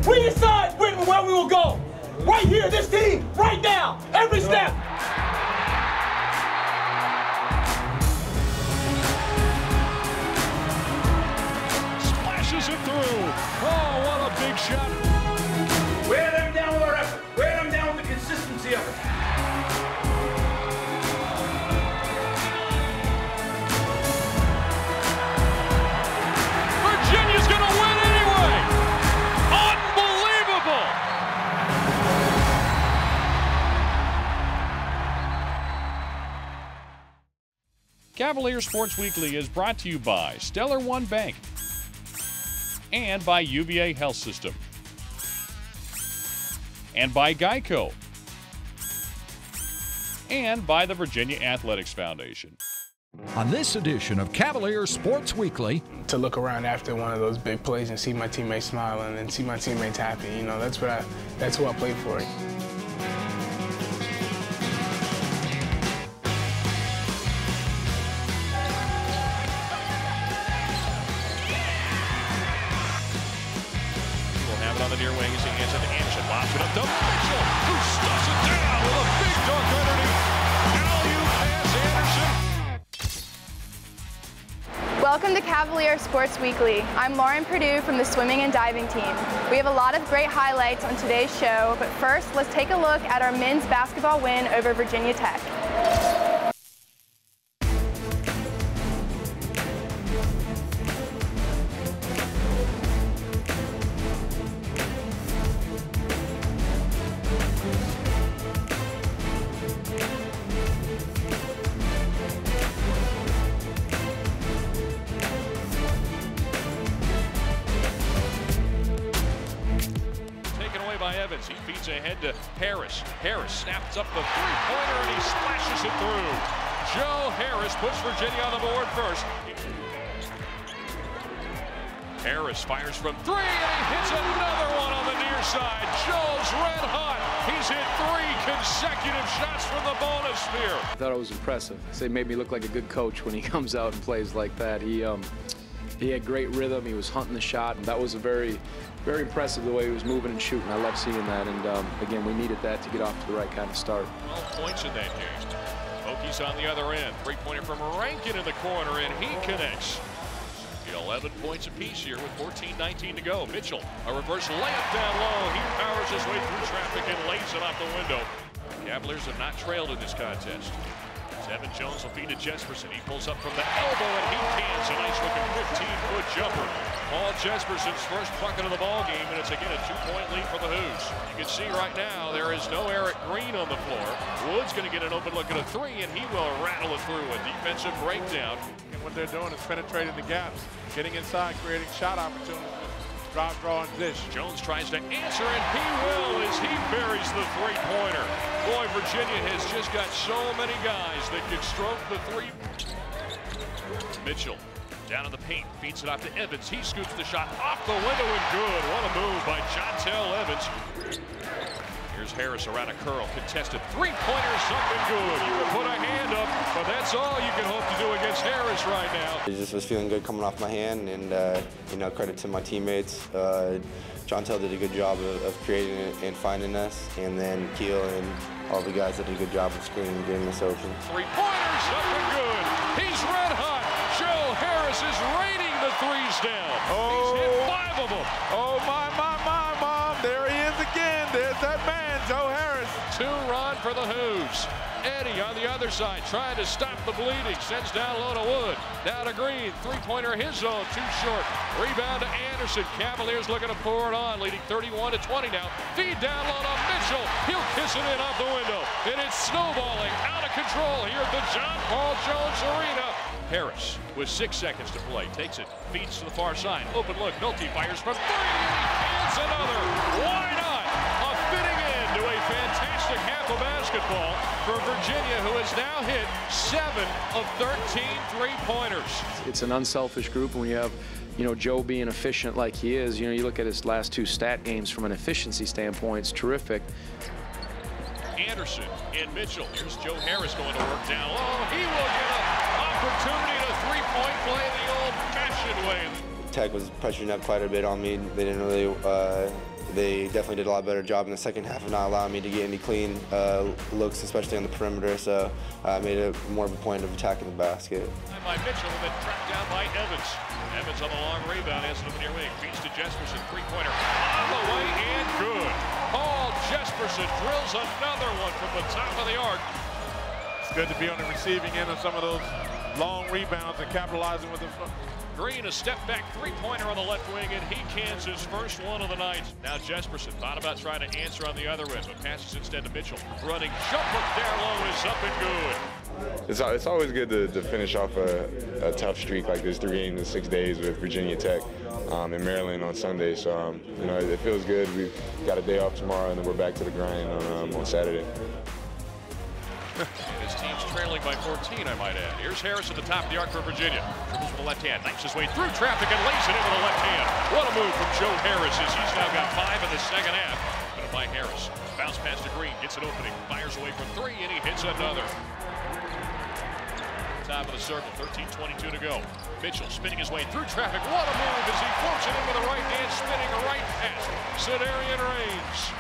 We decide where we will go. Right here, this team, right now, every step. Splashes it through. Oh, what a big shot. Wear them down with our effort. Wear them down with the consistency of it. Virginia's going to win anyway. Unbelievable. Cavalier Sports Weekly is brought to you by Stellar One Bank and by UVA Health System and by Geico and by the Virginia Athletics Foundation. On this edition of Cavalier Sports Weekly, to look around after one of those big plays and see my teammates smiling and see my teammates happy, you know, that's who I play for. On the near wing as he hands it to Anderson, lobs it up to Mitchell, who stuffs it down with a big dunk underneath. Alley-oop pass, Anderson. Welcome to Cavalier Sports Weekly. I'm Lauren Perdue from the swimming and diving team. We have a lot of great highlights on today's show, but first let's take a look at our men's basketball win over Virginia Tech. Evans, he feeds ahead to Harris. Harris snaps up the three-pointer and he splashes it through. Joe Harris puts Virginia on the board first. Harris fires from three and he hits another one on the near side. Joe's red hot. He's hit 3 consecutive shots from the bonus sphere. I thought it was impressive. It made me look like a good coach when he comes out and plays like that. He had great rhythm. He was hunting the shot, and that was a very impressive the way he was moving and shooting. I love seeing that, and again, we needed that to get off to the right kind of start. 12 points in that game. Hokies on the other end. Three-pointer from Rankin in the corner, and he connects. 11 points apiece here with 14-19 to go. Mitchell, a reverse layup down low. He powers his way through traffic and lays it off the window. Cavaliers have not trailed in this contest. Evan Jones will feed to Jesperson. He pulls up from the elbow and he cans a nice looking 15-foot jumper. Paul Jesperson's first bucket of the ball game, and it's again a 2-point lead for the Hoos. You can see right now there is no Eric Green on the floor. Wood's going to get an open look at a three, and he will rattle it through a defensive breakdown. And what they're doing is penetrating the gaps, getting inside, creating shot opportunities. Drop, draw, and dish. Jones tries to answer, and he will as he buries the three-pointer. Boy, Virginia has just got so many guys that can stroke the three. Mitchell down in the paint, feeds it off to Evans. He scoops the shot off the window and good. What a move by Jontel Evans. Here's Harris around a curl, contested three-pointer, something good. You can put a hand up, but that's all you can hope to do against Harris right now. It just was feeling good coming off my hand, and you know, credit to my teammates. Jontel did a good job of creating it and finding us, and then Keel and all the guys did a good job of screening and getting us open. Three-pointer, something good. He's red hot. Joe Harris is raining the threes down. He's hit 5 of them. Oh, my, Mom. There he is again. There's that man, Joe Harris. 2-run for the Hoos. Eddie on the other side trying to stop the bleeding. Sends down low to Wood. Down to Green. Three-pointer his zone. Too short. Rebound to Anderson. Cavaliers looking to pour it on. Leading 31-20 now. Feed down low to Mitchell. He'll kiss it in off the window. And it's snowballing out of control here at the John Paul Jones Arena. Harris with 6 seconds to play. Takes it. Feeds to the far side. Open look. Nolte fires from 3. It's another. Why not? A fitting end to a fantastic half of basketball for Virginia, who has now hit 7 of 13 three-pointers. It's an unselfish group, and when you have, you know, Joe being efficient like he is, you know, you look at his last 2 stat games from an efficiency standpoint, it's terrific. Anderson and Mitchell. Here's Joe Harris going to work down low. He will get an opportunity to three-point play the old-fashioned way. Tech was pressuring up quite a bit on me. They didn't really They definitely did a lot better job in the second half of not allowing me to get any clean looks, especially on the perimeter, so I made it more of a point of attacking the basket. By Mitchell, and then tracked down by Evans. Evans on the long rebound, has it over near wing. Feeds to Jesperson, three-pointer on the way and good. Paul Jesperson drills another one from the top of the arc. It's good to be on the receiving end of some of those long rebounds and capitalizing with the front. Green, a step-back three-pointer on the left wing, and he cans his first one of the night. Now Jesperson thought about trying to answer on the other end, but passes instead to Mitchell. Running jumper down low is up and good. It's always good to finish off a tough streak like this, 3 games in 6 days with Virginia Tech in Maryland on Sunday. So, you know, it feels good. We've got a day off tomorrow, and then we're back to the grind on Saturday. And his team's trailing by 14, I might add. Here's Harris at the top of the arc for Virginia. Dribbles with the left hand, knifes his way through traffic and lays it in with the left hand. What a move from Joe Harris as he's now got 5 in the second half. But by Harris. Bounce pass to Green, gets an opening, fires away from 3, and he hits another. Top of the circle, 13:22 to go. Mitchell spinning his way through traffic. What a move as he floats it in with a right hand, spinning a right pass. Sedarian Reigns.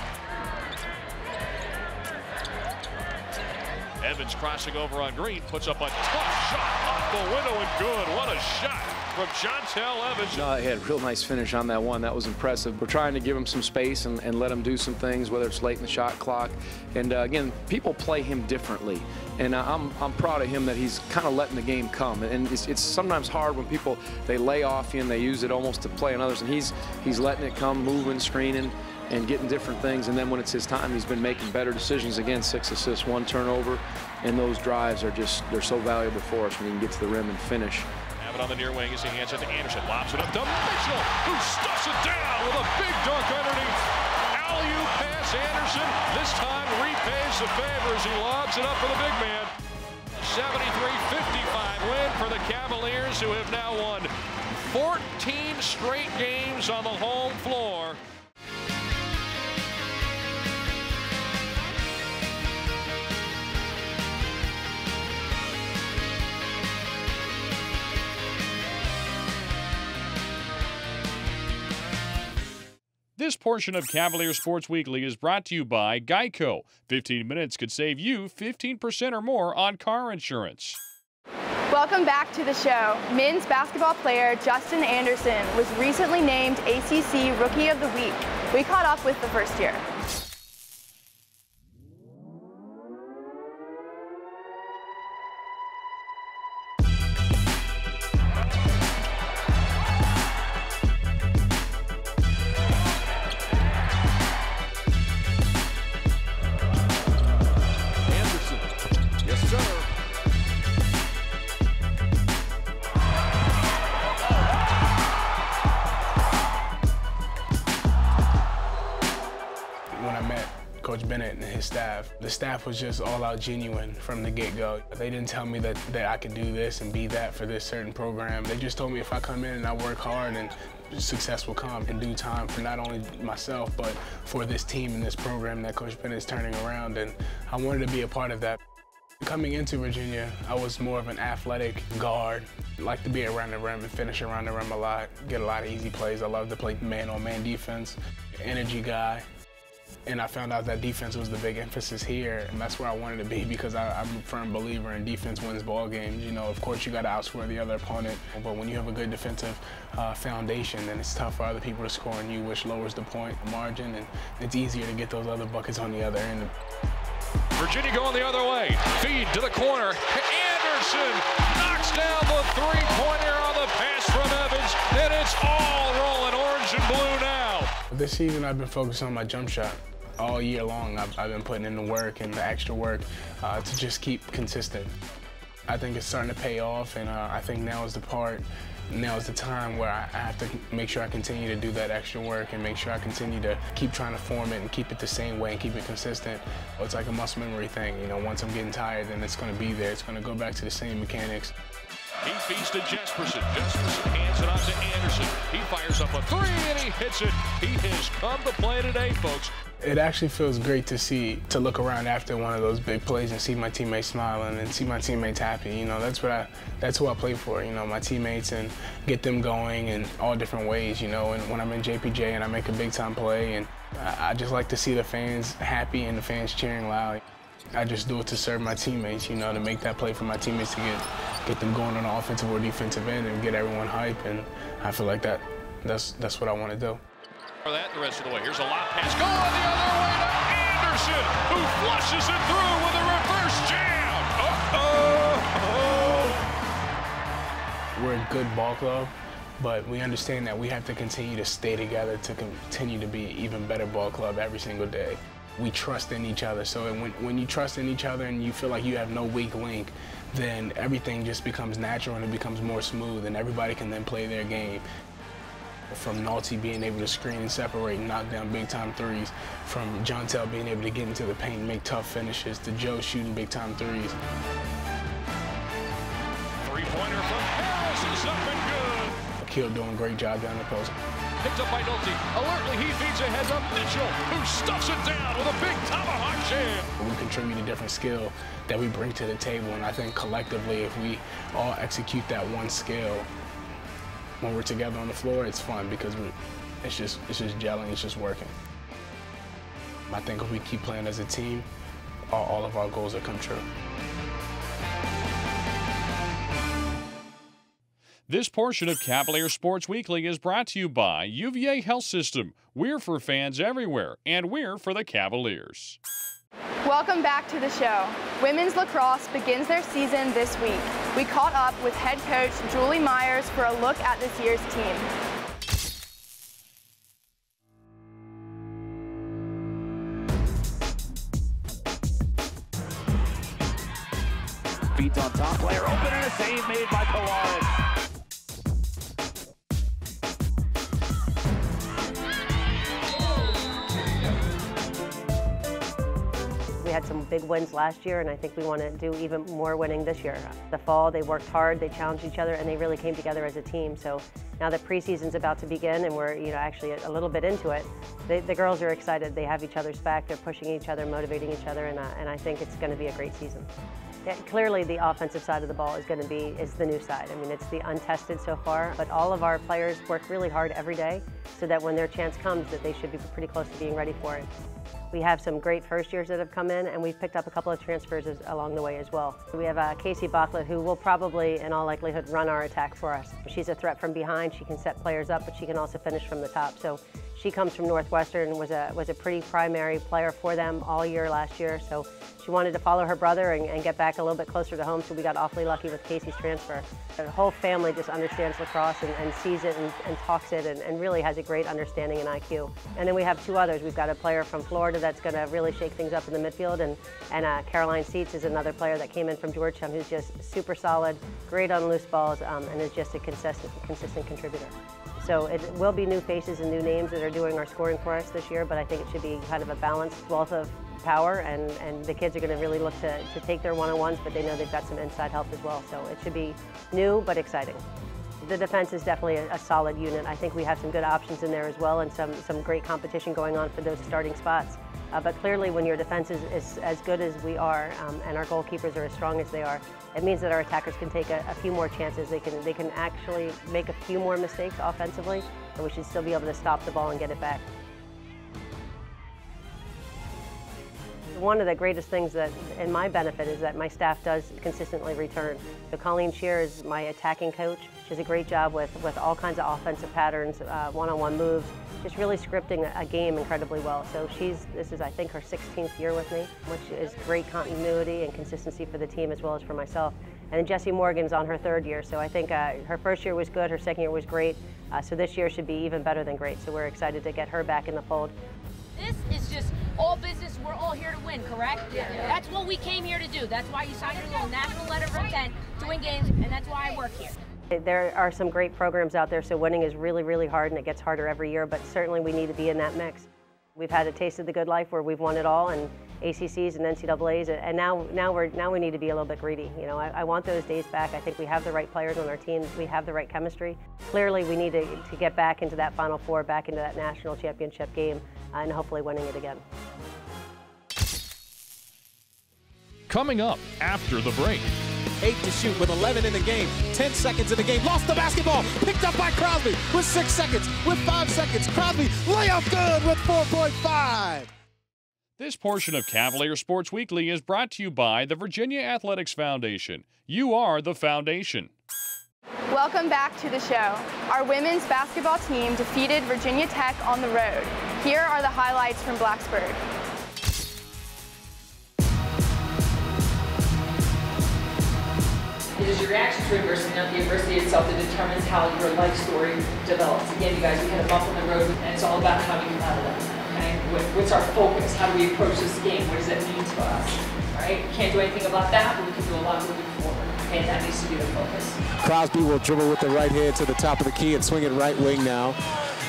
Evans crossing over on Green, puts up a tough shot off the window and good. What a shot from Jontel Evans. No, he had a real nice finish on that one. That was impressive. We're trying to give him some space and let him do some things, whether it's late in the shot clock. And again, people play him differently. And I'm proud of him that he's kind of letting the game come. And it's sometimes hard when people, they lay off you and they use it almost to play on others. And he's letting it come, moving, screening, and getting different things. And then when it's his time, he's been making better decisions. Again, 6 assists, 1 turnover. And those drives are just, they're so valuable for us when you can get to the rim and finish. Have it on the near wing as he hands it to Anderson. Lobs it up to Mitchell, who stuffs it down with a big dunk underneath. Alley-oop pass, Anderson. This time repays the favor as he lobs it up for the big man. 73-55 win for the Cavaliers, who have now won 14 straight games on the home floor. This portion of Cavalier Sports Weekly is brought to you by Geico. 15 minutes could save you 15% or more on car insurance. Welcome back to the show. Men's basketball player Justin Anderson was recently named ACC Rookie of the Week. We caught up with the first year. Coach Bennett and his staff. The staff was just all out genuine from the get-go. They didn't tell me that I could do this and be that for this certain program. They just told me if I come in and I work hard, and success will come in due time for not only myself, but for this team and this program that Coach Bennett is turning around, and I wanted to be a part of that. Coming into Virginia, I was more of an athletic guard. I like to be around the rim and finish around the rim a lot, get a lot of easy plays. I love to play man-on-man defense, energy guy. And I found out that defense was the big emphasis here, and that's where I wanted to be, because I'm a firm believer in defense wins ball games. You know, of course you got to outscore the other opponent, but when you have a good defensive foundation, then it's tough for other people to score on you, which lowers the point margin, and it's easier to get those other buckets on the other end. Virginia going the other way. Feed to the corner. Anderson knocks down the three-pointer on the pass from Evans, and it's all rolling orange and blue now. This season I've been focused on my jump shot. All year long I've been putting in the work and the extra work to just keep consistent. I think it's starting to pay off, and I think now is the time where I have to make sure I continue to do that extra work and make sure I continue to keep trying to form it and keep it the same way and keep it consistent. It's like a muscle memory thing. You know, once I'm getting tired, then it's going to be there. It's going to go back to the same mechanics. He feeds to Jesperson. Jesperson hands it off to Anderson. He fires up a three and he hits it. He has come to play today, folks. It actually feels great to look around after one of those big plays and see my teammates smiling and see my teammates happy. You know, that's who I play for, you know, my teammates, and get them going in all different ways, you know. And when I'm in JPJ and I make a big time play, and I just like to see the fans happy and the fans cheering loud. I just do it to serve my teammates, you know, to make that play for my teammates, to get them going on the offensive or defensive end and get everyone hype. And I feel like that's what I want to do. For that the rest of the way. Here's a lob pass going the other way to Anderson, who flushes it through with a reverse jam. We're a good ball club, but we understand that we have to continue to stay together to continue to be an even better ball club every single day. We trust in each other, so when you trust in each other and you feel like you have no weak link, then everything just becomes natural and it becomes more smooth, and everybody can then play their game. From Nolte being able to screen and separate and knock down big-time threes, from Jontel being able to get into the paint and make tough finishes, to Joe shooting big-time threes. Three-pointer from Harris is up and good. Akil doing a great job down the post. Picked up by Nolte. Alertly, he feeds ahead to Mitchell, who stuffs it down with a big tomahawk jam. We contribute a different skill that we bring to the table, and I think collectively, if we all execute that one skill, when we're together on the floor, it's fun because it's just gelling, it's just working. I think if we keep playing as a team, all of our goals will come true. This portion of Cavalier Sports Weekly is brought to you by UVA Health System. We're for fans everywhere, and we're for the Cavaliers. Welcome back to the show. Women's lacrosse begins their season this week. We caught up with head coach Julie Myers for a look at this year's team. Feet on top, player open, and a save made by Cavalier. We had some big wins last year, and I think we want to do even more winning this year. The fall, they worked hard, they challenged each other, and they really came together as a team. So now that preseason's about to begin, and we're actually a little bit into it, the girls are excited. They have each other's back, they're pushing each other, motivating each other, and I think it's going to be a great season. Yeah, clearly the offensive side of the ball is the new side. I mean, it's the untested so far, but all of our players work really hard every day so that when their chance comes, that they should be pretty close to being ready for it. We have some great first years that have come in, and we've picked up a couple of transfers along the way as well. We have Casey Bachlet, who will probably, in all likelihood, run our attack for us. She's a threat from behind. She can set players up, but she can also finish from the top. So she comes from Northwestern and was a pretty primary player for them all year last year. So she wanted to follow her brother and get back a little bit closer to home, so we got awfully lucky with Casey's transfer. The whole family just understands lacrosse and sees it and talks it and really has a great understanding and IQ. And then we have two others. We've got a player from Florida that's going to really shake things up in the midfield, and Caroline Seitz is another player that came in from Georgetown who's just super solid, great on loose balls, and is just a consistent contributor. So it will be new faces and new names that are doing our scoring for us this year, but I think it should be kind of a balanced wealth of power, and the kids are going to really look to take their one-on-ones, but they know they've got some inside help as well. So it should be new but exciting. The defense is definitely a solid unit. I think we have some good options in there as well, and some great competition going on for those starting spots. But clearly when your defense is as good as we are, and our goalkeepers are as strong as they are, it means that our attackers can take a few more chances. They can actually make a few more mistakes offensively, and we should still be able to stop the ball and get it back. One of the greatest things that, in my benefit, is that my staff does consistently return. So Colleen Shear is my attacking coach. She does a great job with all kinds of offensive patterns, one-on-one moves, just really scripting a game incredibly well. So this is, I think, her 16th year with me, which is great continuity and consistency for the team as well as for myself. And then Jessie Morgan's on her 3rd year, so I think her first year was good, her second year was great, so this year should be even better than great. So we're excited to get her back in the fold. This is just all business. We're all here to win, correct? Yeah. That's what we came here to do. That's why you signed your little national letter of intent to win games, and that's why I work here. There are some great programs out there, so winning is really, really hard, and it gets harder every year, but certainly we need to be in that mix. We've had a taste of the good life where we've won it all, and ACCs and NCAAs, and now we need to be a little bit greedy. You know, I want those days back. I think we have the right players on our team. We have the right chemistry. Clearly, we need to get back into that Final Four, back into that national championship game, and hopefully winning it again. Coming up after the break. 8 to shoot with 11 in the game. 10 seconds in the game. Lost the basketball. Picked up by Crosby with 6 seconds. With 5 seconds. Crosby layup good with 4.5. This portion of Cavalier Sports Weekly is brought to you by the Virginia Athletics Foundation. You are the foundation. Welcome back to the show. Our women's basketball team defeated Virginia Tech on the road. Here are the highlights from Blacksburg. It is your reaction to adversity, not the adversity itself, that determines how your life story develops. Again, you guys, we had a bump on the road, and it's all about how we come out of that. Okay? What's our focus? How do we approach this game? What does that mean to us? All right? Can't do anything about that, but we can do a lot moving forward. Okay, and that needs to be the focus. Crosby will dribble with the right hand to the top of the key and swing it right wing now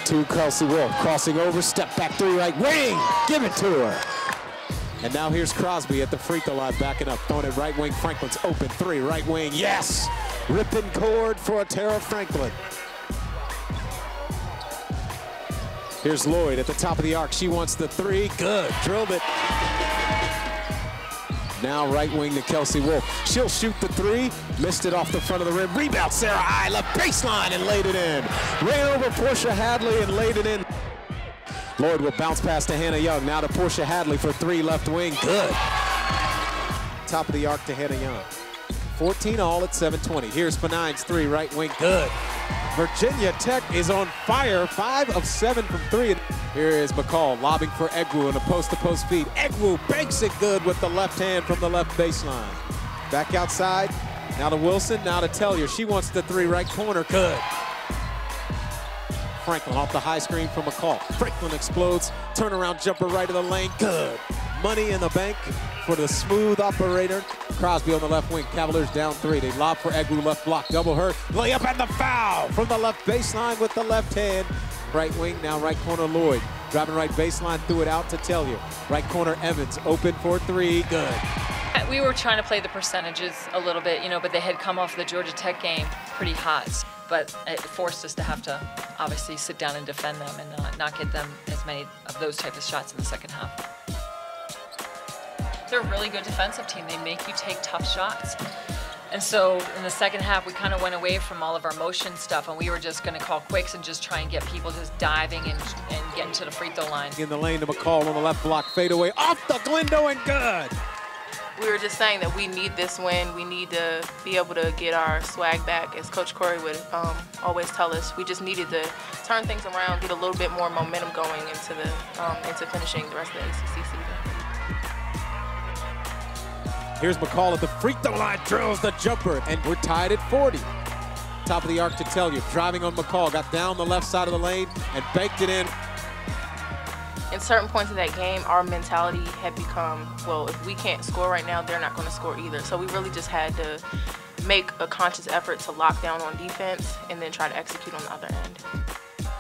to Kelsey Wolf. Crossing over, step back three, right wing. Give it to her. And now here's Crosby at the free throw line, backing up, throwing it right wing. Franklin's open three, right wing, yes! Ripping cord for Tara Franklin. Here's Lloyd at the top of the arc. She wants the three, good, drilled it. Now right wing to Kelsey Wolf. She'll shoot the three, missed it off the front of the rim. Rebound, Sarah I left baseline and laid it in. Ran over Portia Hadley and laid it in. Lloyd will bounce past to Hannah Young. Now to Portia Hadley for three, left wing, good. Top of the arc to Hannah Young. 14 all at 7:20. Here's Fanine's three, right wing, good. Virginia Tech is on fire, 5 of 7 from three. Here is McCall lobbing for Egwu in a post-to-post feed. Egwu banks it good with the left hand from the left baseline. Back outside, now to Wilson, now to Tellier. She wants the three, right corner, good. Franklin off the high screen from McCall. Franklin explodes, turnaround jumper right of the lane, good. Money in the bank for the smooth operator. Crosby on the left wing, Cavaliers down 3. They lob for Egwu, left block, double her. Layup and the foul from the left baseline with the left hand. Right wing, now right corner Lloyd. Driving right baseline, threw it out to Tellier. Right corner Evans, open for three, good. We were trying to play the percentages a little bit, you know, but they had come off the Georgia Tech game pretty hot. But it forced us to have to obviously sit down and defend them and not get them as many of those type of shots in the second half. They're a really good defensive team. They make you take tough shots. And so in the second half, we kind of went away from all of our motion stuff, and we were just going to call quicks and just try and get people just diving and getting to the free throw line. In the lane to McCall on the left block, fadeaway off the Glendo and good. We were just saying that we need this win. We need to be able to get our swag back, as Coach Corey would always tell us. We just needed to turn things around, get a little bit more momentum going into finishing the rest of the ACC season. Here's McCall at the free throw line, drills the jumper, and we're tied at 40. Top of the arc to Tellier, driving on McCall, got down the left side of the lane and banked it in. In certain points of that game, our mentality had become, well, if we can't score right now, they're not going to score either. So we really just had to make a conscious effort to lock down on defense and then try to execute on the other end.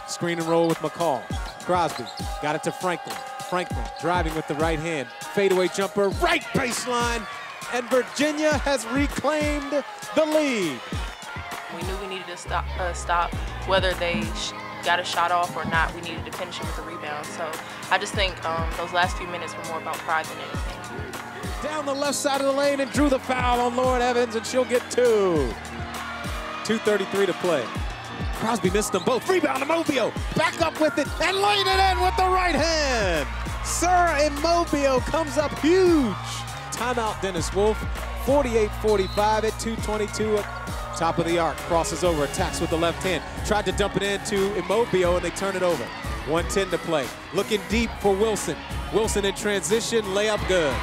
Screen and roll with McCall. Crosby got it to Franklin. Franklin driving with the right hand. Fadeaway jumper, right baseline. And Virginia has reclaimed the lead. We knew we needed to stop whether they got a shot off or not. We needed to finish it with a rebound. So I just think those last few minutes were more about pride than anything. Down the left side of the lane and drew the foul on Lauren Evans, and she'll get 2. 2:33 to play. Crosby missed them both. Rebound to Mobio. Back up with it and laid it in with the right hand. Sarah Immobile comes up huge. Timeout Dennis Wolf. 48-45 at 2:22. Top of the arc, crosses over, attacks with the left hand. Tried to dump it into Immobile and they turn it over. 1:10 to play. Looking deep for Wilson. Wilson in transition, layup good.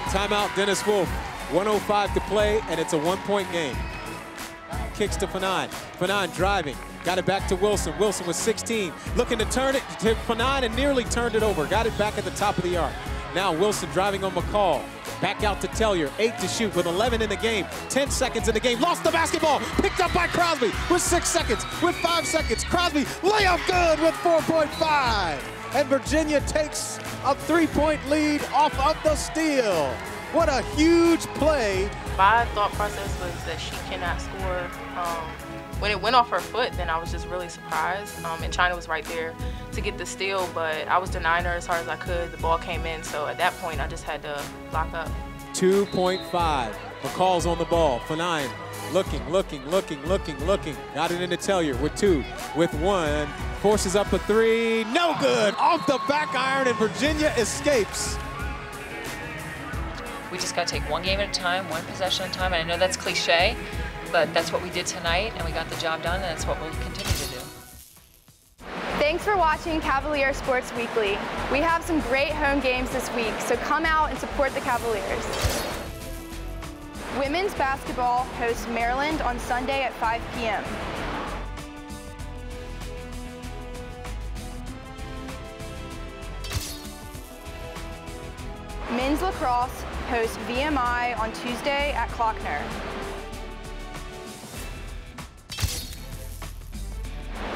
Timeout Dennis Wolf. 1:05 to play and it's a 1-point game. Kicks to Fanine. Fanine driving. Got it back to Wilson. Wilson with 16. Looking to turn it to Fanine and nearly turned it over. Got it back at the top of the arc. Now Wilson driving on McCall. Back out to Tellier. 8 to shoot with 11 in the game. 10 seconds in the game. Lost the basketball. Picked up by Crosby with 6 seconds. With 5 seconds. Crosby layup good with 4.5. and Virginia takes a 3-point lead off of the steal. What a huge play. My thought process was that she cannot score. When it went off her foot, then I was just really surprised. And China was right there to get the steal, but I was denying her as hard as I could. The ball came in, so at that point, I just had to lock up. 2.5. McCall's on the ball. Fanine looking. Got it into Tellier with 2, with 1. Forces up a 3. No good. Off the back iron, and Virginia escapes. We just got to take one game at a time, one possession at a time. And I know that's cliche, but that's what we did tonight, and we got the job done, and that's what we'll continue to do. Thanks for watching Cavalier Sports Weekly. We have some great home games this week, so come out and support the Cavaliers. Women's basketball hosts Maryland on Sunday at 5 p.m. Men's lacrosse hosts VMI on Tuesday at Klockner.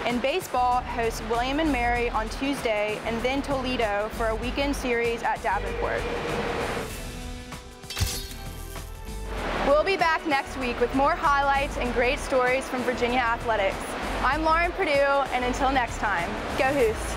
And baseball hosts William & Mary on Tuesday, and then Toledo for a weekend series at Davenport. We'll be back next week with more highlights and great stories from Virginia athletics. I'm Lauren Perdue, and until next time, go Hoos!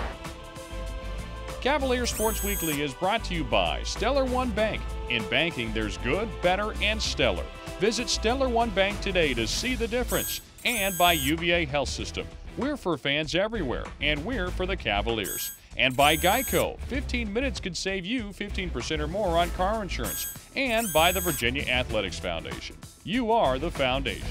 Cavalier Sports Weekly is brought to you by Stellar One Bank. In banking, there's good, better, and stellar. Visit Stellar One Bank today to see the difference. And by UVA Health System. We're for fans everywhere, and we're for the Cavaliers. And by Geico, 15 minutes could save you 15% or more on car insurance. And by the Virginia Athletics Foundation. You are the foundation.